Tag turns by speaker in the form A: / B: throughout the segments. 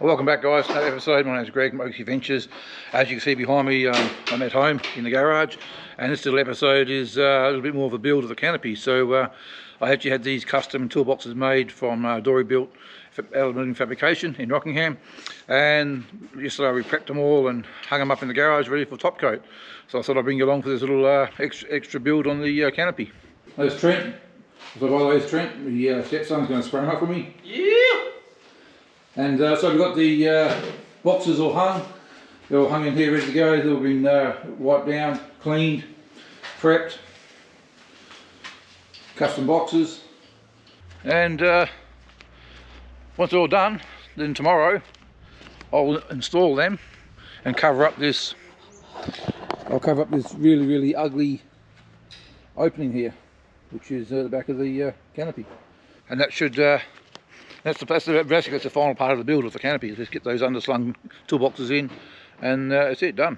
A: Welcome back, guys, to another episode. My name is Greg from Oakesy Ventures. As you can see behind me, I'm at home in the garage, and this little episode is a little bit more of a build of the canopy. So I actually had these custom toolboxes made from Dory Built Aluminium Fabrication in Rockingham, and yesterday we prepped them all and hung them up in the garage ready for top coat. So I thought I'd bring you along for this little extra build on the canopy. There's Trent. So by the way, it's Trent. The stepson's going to spray them up for me.
B: Yeah!
A: And so we've got the boxes all hung. They're all hung in here ready to go. They've all been wiped down, cleaned, prepped. Custom boxes. And once they're all done, then tomorrow I'll install them and cover up this. I'll cover up this really ugly opening here, which is the back of the canopy. And that should that's basically the final part of the build of the canopy. Just get those underslung toolboxes in, and that's it, done.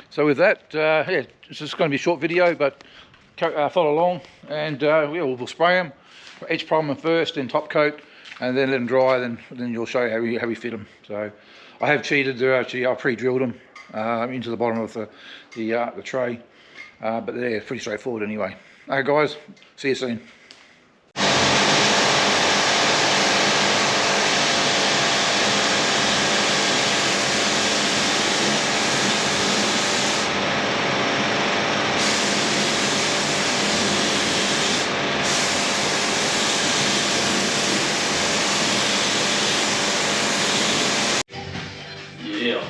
A: So with that, yeah, it's just going to be a short video, but follow along, and we'll spray them, edge prime them first, then top coat, and then let them dry. Then you'll show you how we fit them. So I have cheated. I pre-drilled them into the bottom of the tray, but they're pretty straightforward anyway. Okay, guys, see you soon.
B: Yeah.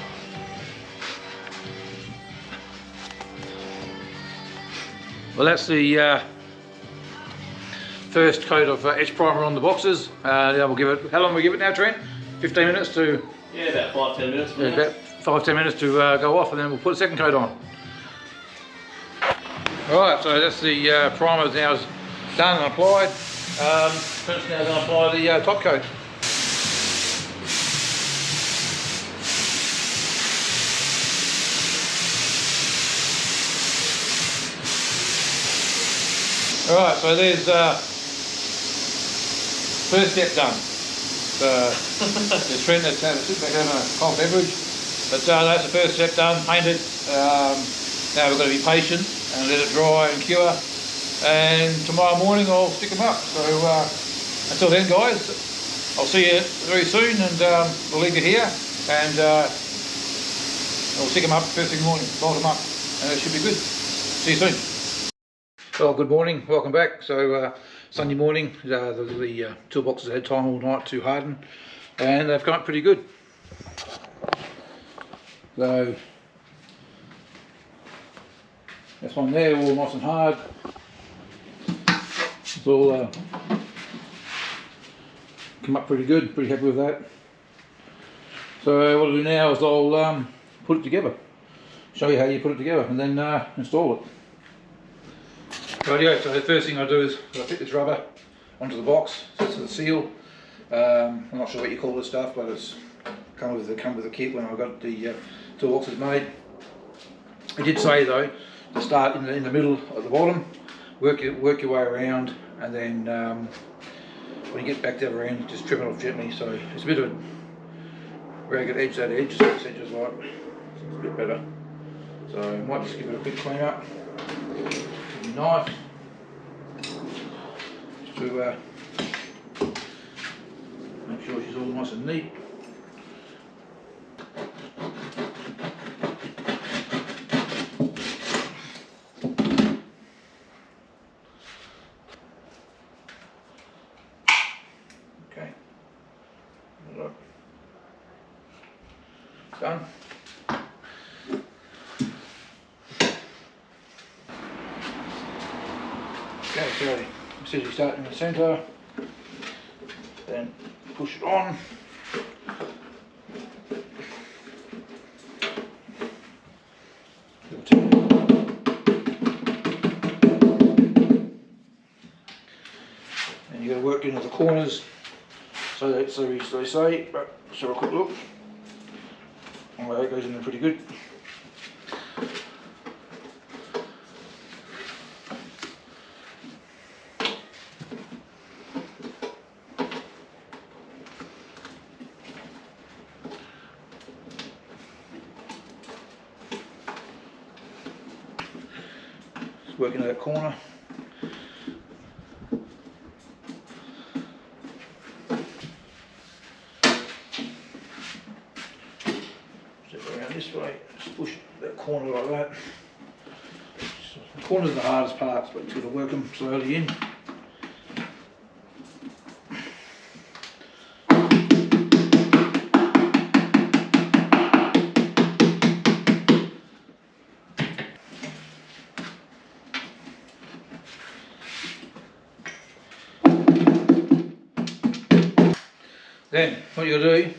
A: Well, that's the first coat of edge primer on the boxes. Now we'll give it, how long will we give it now, Trent? 15 minutes to...
B: Yeah, about 5-10 minutes.
A: Yeah, about 5-10 minutes to go off, and then we'll put a second coat on. Alright, so that's the primer now done and applied. First now going to apply the top coat. Alright, so there's first step done. There's Trent that's back having a cold beverage. But that's the first step done, painted. Now we've got to be patient and let it dry and cure. And tomorrow morning I'll stick them up. So until then, guys, I'll see you very soon, and we'll leave you here. And we'll stick them up first thing in the morning, bolt them up, and it should be good. See you soon. Well, good morning, welcome back. So Sunday morning, the toolboxes had time all night to harden, and they've come up pretty good. So this one there, all nice and hard. It's all come up pretty good, pretty happy with that. So what I'll do now is I'll put it together, show you how you put it together, and then install it. Rightio, so the first thing I do is I fit this rubber onto the box, so it's the seal. I'm not sure what you call this stuff, but it's come with the kit when I got the toolboxes made. I did say though to start in the middle at the bottom, work your way around, and then when you get back to the other end, just trim it off gently. So it's a bit of a ragged edge, that edge, so this edge is like, so it's a bit better. So I might just give it a quick clean up. Nice, just to make sure she's all nice and neat. Okay, done. Okay, so you start in the centre, then push it on. And you got to work into the corners, so they say. But let's have a quick look. Well, that goes in there pretty good. working that corner. Step around this way, just push that corner like that. The corners are the hardest parts, but you've got to work them slowly in. Then what you do,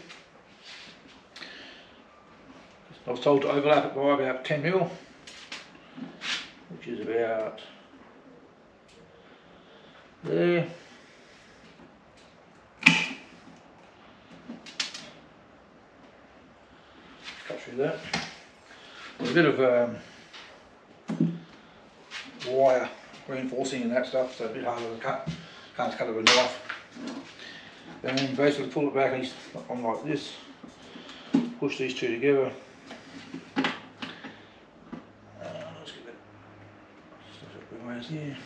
A: I was told to overlap it by about 10 mil, which is about there. Cut through that. There's a bit of wire reinforcing and that stuff, so a bit harder to cut. Can't cut it with a knife. And then basically pull it back on like this, push these two together. Let's get that stuff up the ways here.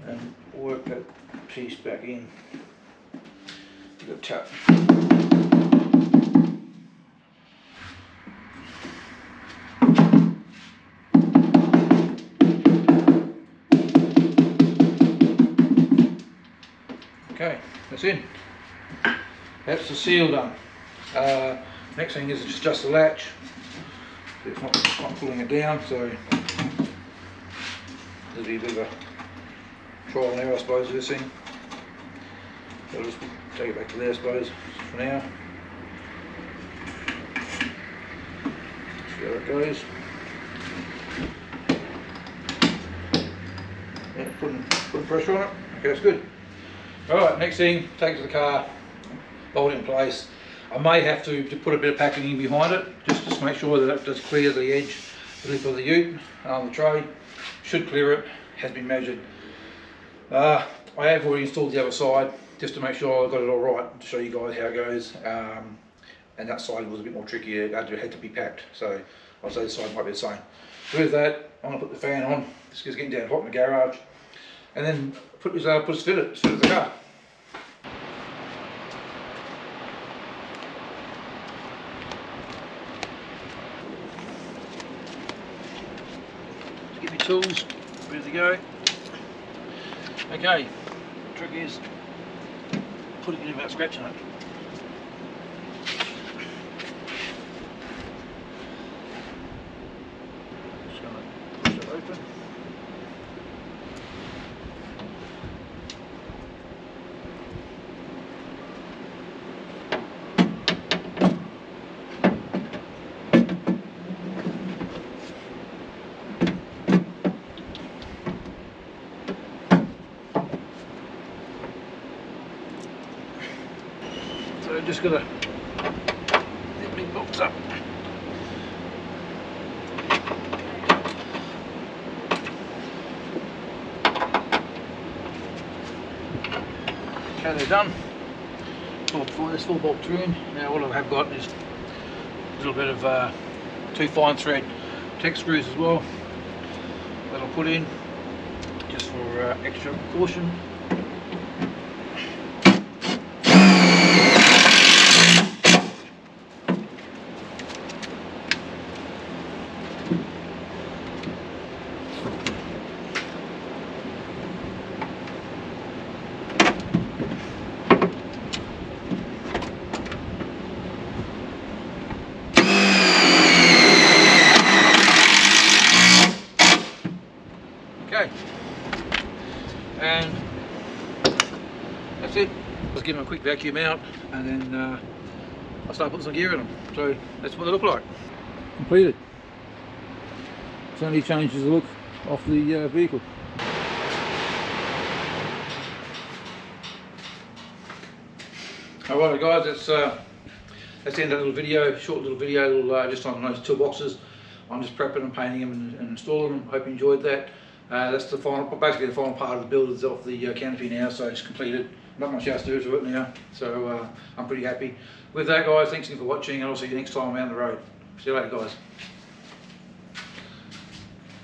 A: And work that piece back in. Give it a tap. Okay, that's in. That's the seal done. Next thing is just adjust the latch. It's not pulling it down, so there'll be a bit of a trial and error, I suppose, with this thing. So I'll just take it back to there, I suppose, for now. See how it goes. Yeah, putting pressure on it. Okay, that's good. Alright, next thing, take it to the car, bolt it in place. I may have to put a bit of packing in behind it, just to make sure that it does clear the edge, the lip of the ute, the tray. Should clear it, has been measured. I have already installed the other side, just to make sure I've got it all right, to show you guys how it goes. And that side was a bit more tricky, it had to be packed, so I'll say this side might be the same. With that, I'm going to put the fan on, it's getting down hot in the garage, and then put it to the car. Get my tools, ready to go. Okay, the trick is putting it in without scratching it. Just going to push it open. So I'm just going to lift my box up. Okay, they're done. This full bolt through in. Now what I have got is a little bit of 2 fine thread tech screws as well that I'll put in just for extra caution. Okay, and that's it. Let's give them a quick vacuum out, and then I'll start putting some gear in them. So that's what they look like. Completed. Certainly changes the look of the vehicle. Alright guys, that's the end of that little video, short little video, just on those toolboxes. I'm just prepping and painting them and installing them. Hope you enjoyed that. That's the final, basically the final part of the build of the canopy now, so it's completed. Not much else to do to it now, so I'm pretty happy with that, guys. Thanks again for watching, and I'll see you next time down the road. See you later, guys.